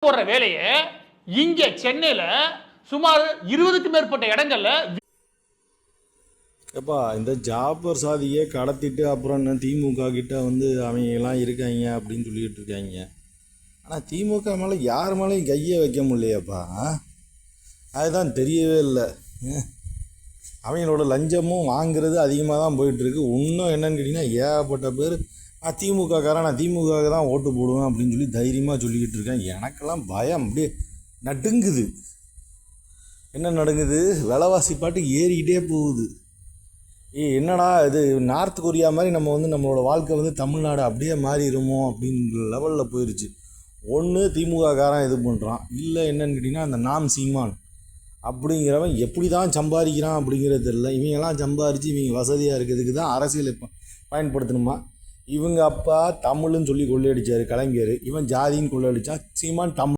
போடுற வேலையை இங்க சென்னையில சுமார் 20க்கும் மேற்பட்ட இடங்கள்ல எப்பா இந்த ஜாபர் சாதியை கடத்திட்டு அப்புறம் என்ன திமுக கிட்ட வந்து அவங்க எல்லாம் இருக்காங்க அப்படின்னு சொல்லிக்கிட்டு இருக்காங்க. ஆனால் திமுக மேலே யார் மேலேயும் கையை வைக்க முடியலையாப்பா, அதுதான் தெரியவே இல்லை. அவங்களோட லஞ்சமும் வாங்குறது அதிகமாக தான் போயிட்டுருக்கு. இன்னும் என்னன்னு கேட்டிங்கன்னா ஏகப்பட்ட பேர் திமுக காரன் நான் திமுக தான் ஓட்டு போடுவேன் அப்படின்னு சொல்லி தைரியமாக சொல்லிக்கிட்டு இருக்கேன். எனக்கெல்லாம் பயம் அப்படியே நடுங்குது. என்ன நடுங்குது, விலைவாசி பாட்டு ஏறிக்கிட்டே போகுது. என்னடா இது நார்த் கொரியா மாதிரி நம்ம வந்து நம்மளோட வாழ்க்கை வந்து தமிழ்நாடு அப்படியே மாறிடுமோ அப்படின்ற லெவலில் போயிடுச்சு. ஒன்று திமுக காரன் இது பண்ணுறான், இல்லை என்னன்னு கேட்டிங்கன்னா அந்த நாம் சீமான் அப்படிங்கிறவன் எப்படி தான் சம்பாதிக்கிறான் அப்படிங்கிறது தெரியல. இவங்கெல்லாம் சம்பாரித்து இவங்க வசதியாக இருக்கிறதுக்கு தான் அரசியலை பயன்படுத்தணுமா. இவங்க அப்பா தமிழ்னு சொல்லி கொள்ளையடிச்சார் கலைஞர், இவன் ஜாதின்னு கொள்ளையடித்தான். சீமான் தமிழ்